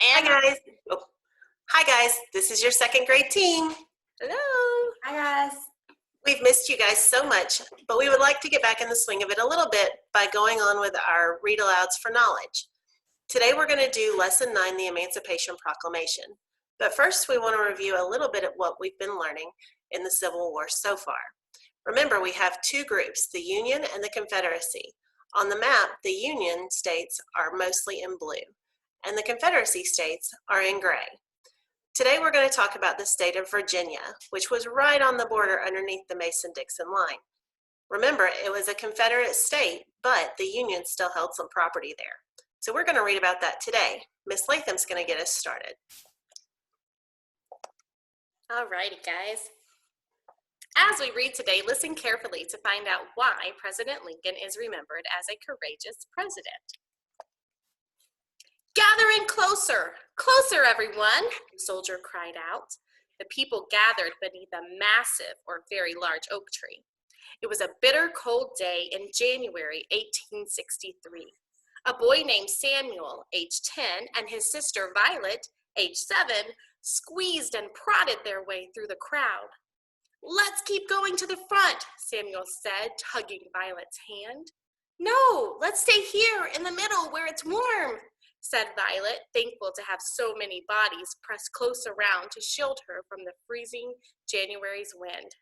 Hi And guys. Oh, hi guys. This is your second grade team. hello. Hi guys. We've missed you guys so much, but we would like to get back in the swing of it a little bit by going on with our read alouds for knowledge. Today we're going to do lesson 9, the Emancipation Proclamation. But first we want to review a little bit of what we've been learning in the Civil War so far. Remember, we have two groups, the Union and the Confederacy. On the map, the Union states are mostly in blue, and the Confederacy states are in gray. Today we're going to talk about the state of Virginia, which was right on the border underneath the Mason-Dixon line. Remember, it was a Confederate state, but the Union still held some property there. So we're going to read about that today. Miss Latham's going to get us started. Alrighty, guys. As we read today, listen carefully to find out why President Lincoln is remembered as a courageous president. Gathering closer, closer, everyone, the soldier cried out. The people gathered beneath a massive or very large oak tree. It was a bitter cold day in January 1863. A boy named Samuel, age 10, and his sister Violet, age 7, squeezed and prodded their way through the crowd. "Let's keep going to the front," Samuel said, tugging Violet's hand. "No, let's stay here in the middle where it's warm," said Violet, thankful to have so many bodies pressed close around to shield her from the freezing January's wind.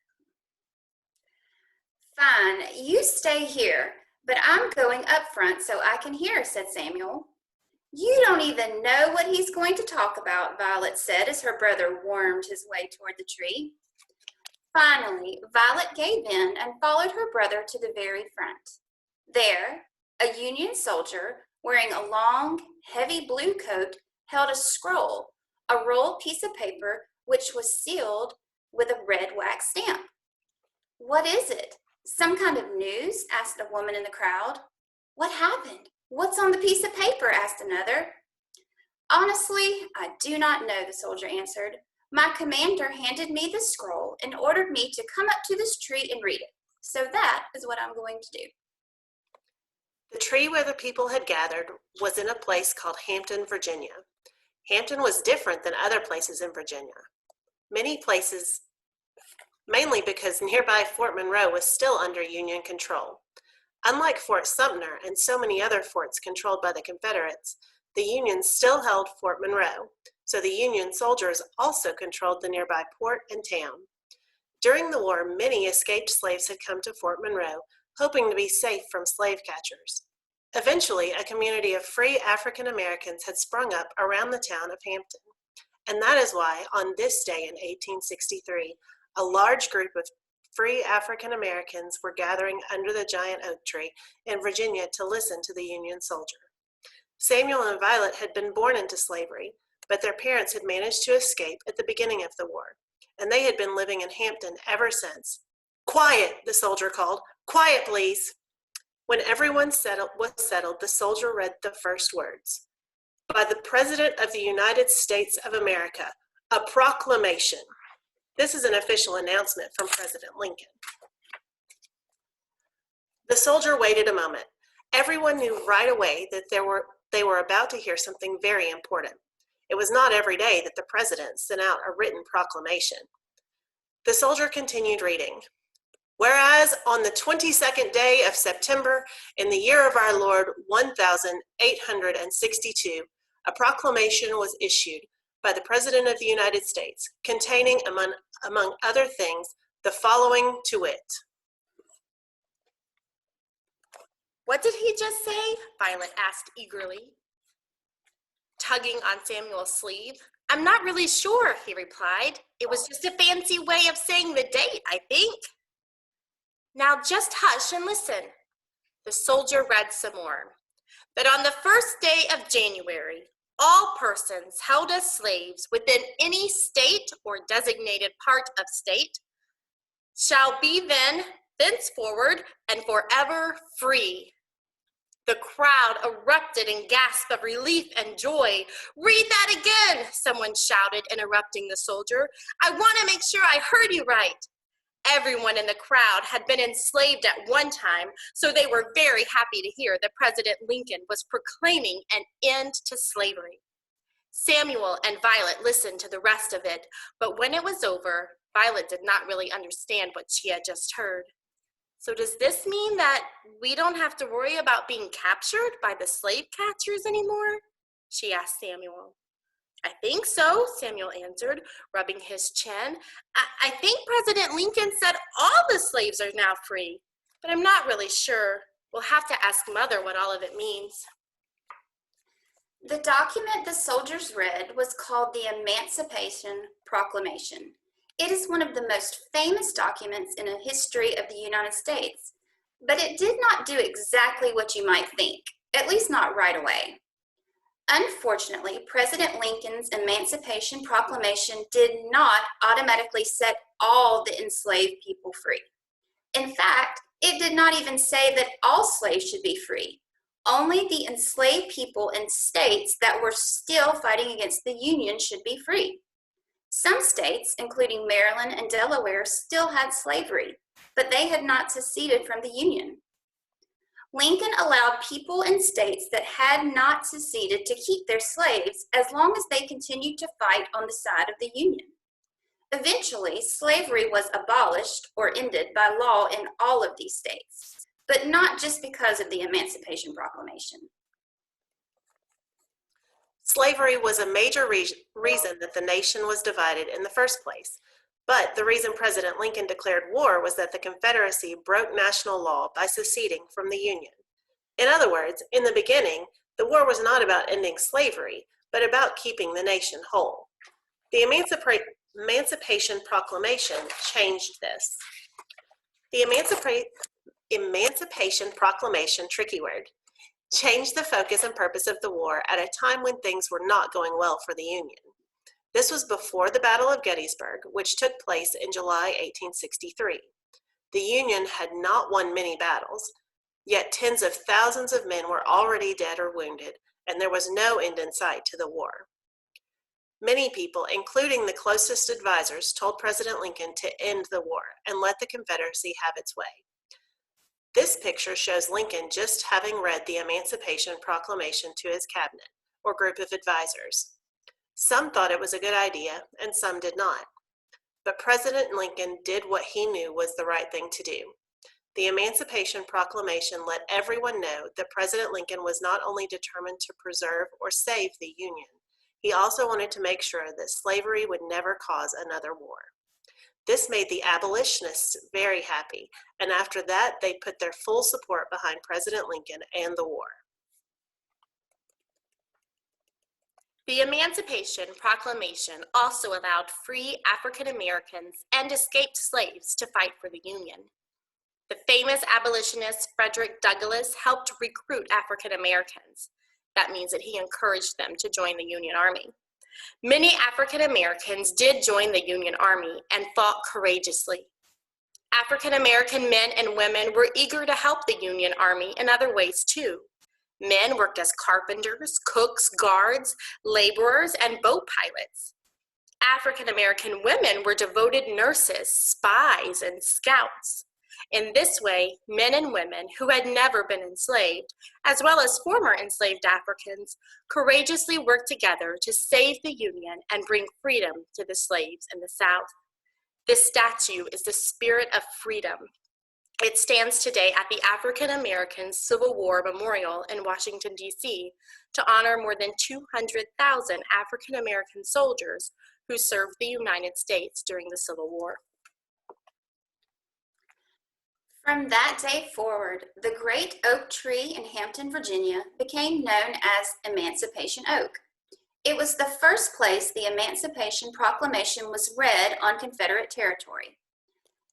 Fine, you stay here, but I'm going up front so I can hear, said Samuel. You don't even know what he's going to talk about, Violet said as her brother wormed his way toward the tree. Finally, Violet gave in and followed her brother to the very front. There, a Union soldier wearing a long, heavy blue coat held a scroll, a rolled piece of paper which was sealed with a red wax stamp. What is it? Some kind of news? Asked a woman in the crowd. What happened? What's on the piece of paper? Asked another. Honestly, I do not know, the soldier answered. My commander handed me the scroll and ordered me to come up to this tree and read it. So that is what I'm going to do. The tree where the people had gathered was in a place called Hampton, Virginia. Hampton was different than other places in Virginia. Many places, mainly because nearby Fort Monroe was still under Union control. Unlike Fort Sumter and so many other forts controlled by the Confederates, the Union still held Fort Monroe, so the Union soldiers also controlled the nearby port and town. During the war, many escaped slaves had come to Fort Monroe, hoping to be safe from slave catchers. Eventually, a community of free African Americans had sprung up around the town of Hampton. And that is why, on this day in 1863, a large group of free African Americans were gathering under the giant oak tree in Virginia to listen to the Union soldier. Samuel and Violet had been born into slavery, but their parents had managed to escape at the beginning of the war, and they had been living in Hampton ever since. "Quiet," the soldier called. "Quiet, please." When everyone was settled, the soldier read the first words. "By the President of the United States of America, a proclamation." This is an official announcement from President Lincoln. The soldier waited a moment. Everyone knew right away that they were about to hear something very important. It was not every day that the president sent out a written proclamation. The soldier continued reading. "Whereas on the 22nd day of September in the year of our Lord 1862, a proclamation was issued by the President of the United States containing, among other things, the following to wit." "What did he just say?" Violet asked eagerly, tugging on Samuel's sleeve. "I'm not really sure," he replied. "It was just a fancy way of saying the date, I think." "Now just hush and listen." The soldier read some more. "That on the first day of January, all persons held as slaves within any state or designated part of state shall be thenceforward and forever free." The crowd erupted in gasps of relief and joy. "Read that again," someone shouted, interrupting the soldier. "I want to make sure I heard you right." Everyone in the crowd had been enslaved at one time, so they were very happy to hear that President Lincoln was proclaiming an end to slavery. Samuel and Violet listened to the rest of it, but when it was over, Violet did not really understand what she had just heard. So does this mean that we don't have to worry about being captured by the slave catchers anymore? She asked Samuel. I think so, Samuel answered, rubbing his chin. I think President Lincoln said all the slaves are now free, but I'm not really sure. We'll have to ask Mother what all of it means. The document the soldiers read was called the Emancipation Proclamation. It is one of the most famous documents in the history of the United States, but it did not do exactly what you might think, at least not right away. Unfortunately, President Lincoln's Emancipation Proclamation did not automatically set all the enslaved people free. In fact, it did not even say that all slaves should be free. Only the enslaved people in states that were still fighting against the Union should be free. Some states, including Maryland and Delaware, still had slavery, but they had not seceded from the Union. Lincoln allowed people in states that had not seceded to keep their slaves as long as they continued to fight on the side of the Union. Eventually, slavery was abolished or ended by law in all of these states, but not just because of the Emancipation Proclamation. Slavery was a major reason that the nation was divided in the first place. But the reason President Lincoln declared war was that the Confederacy broke national law by seceding from the Union. In other words, in the beginning, the war was not about ending slavery, but about keeping the nation whole. The Emancipation Proclamation changed this. The Emancipation Proclamation, tricky word, changed the focus and purpose of the war at a time when things were not going well for the Union. This was before the Battle of Gettysburg, which took place in July 1863. The Union had not won many battles, yet tens of thousands of men were already dead or wounded, and there was no end in sight to the war. Many people, including the closest advisors, told President Lincoln to end the war and let the Confederacy have its way. This picture shows Lincoln just having read the Emancipation Proclamation to his cabinet, or group of advisors. Some thought it was a good idea, and some did not. But President Lincoln did what he knew was the right thing to do. The Emancipation Proclamation let everyone know that President Lincoln was not only determined to preserve or save the Union, he also wanted to make sure that slavery would never cause another war. This made the abolitionists very happy, and after that, they put their full support behind President Lincoln and the war. The Emancipation Proclamation also allowed free African Americans and escaped slaves to fight for the Union. The famous abolitionist Frederick Douglass helped recruit African Americans. That means that he encouraged them to join the Union Army. Many African Americans did join the Union Army and fought courageously. African American men and women were eager to help the Union Army in other ways too. Men worked as carpenters, cooks, guards, laborers, and boat pilots. African American women were devoted nurses, spies, and scouts. In this way, men and women who had never been enslaved, as well as former enslaved Africans, courageously worked together to save the Union and bring freedom to the slaves in the South. This statue is the spirit of freedom. It stands today at the African American Civil War Memorial in Washington, D.C., to honor more than 200,000 African American soldiers who served the United States during the Civil War. From that day forward, the great oak tree in Hampton, Virginia, became known as Emancipation Oak. It was the first place the Emancipation Proclamation was read on Confederate territory.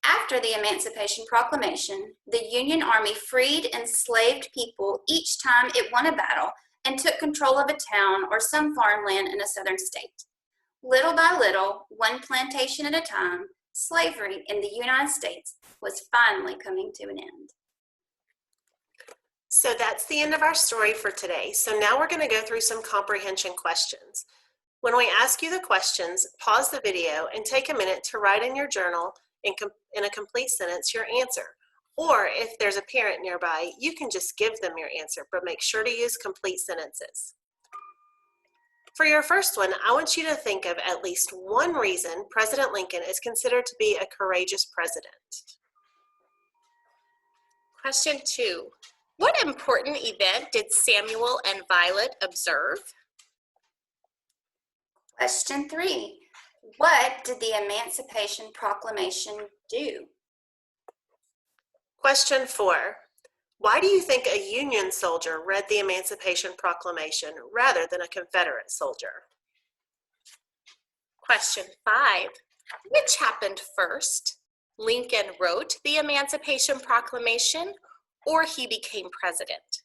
After the Emancipation Proclamation, the Union Army freed enslaved people each time it won a battle and took control of a town or some farmland in a southern state. Little by little, one plantation at a time, slavery in the United States was finally coming to an end. So that's the end of our story for today. So now we're going to go through some comprehension questions. When we ask you the questions, pause the video and take a minute to write in your journal in a complete sentence your answer. Or if there's a parent nearby, you can just give them your answer, but make sure to use complete sentences. For your first one, I want you to think of at least one reason President Lincoln is considered to be a courageous president. Question 2. What important event did Samuel and Violet observe? Question 3. What did the Emancipation Proclamation do? Question 4. Why do you think a Union soldier read the Emancipation Proclamation rather than a Confederate soldier? Question 5. Which happened first? Lincoln wrote the Emancipation Proclamation or he became president?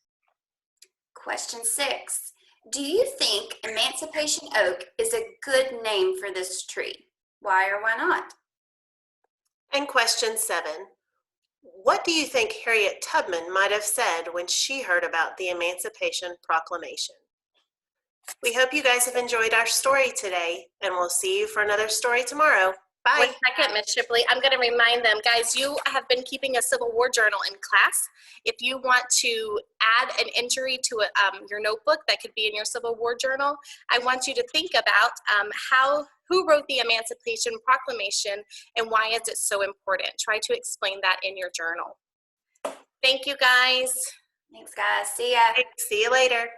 Question 6. Do you think Emancipation Oak is a good name for this tree? Why or why not? And question 7. What do you think Harriet Tubman might have said when she heard about the Emancipation Proclamation? We hope you guys have enjoyed our story today, and we'll see you for another story tomorrow. Bye. 1 second, Ms. Shipley. I'm going to remind them, guys, you have been keeping a Civil War journal in class. If you want to add an entry to your notebook that could be in your Civil War journal, I want you to think about who wrote the Emancipation Proclamation and why is it so important. Try to explain that in your journal. Thank you, guys. Thanks, guys. See ya. See you later.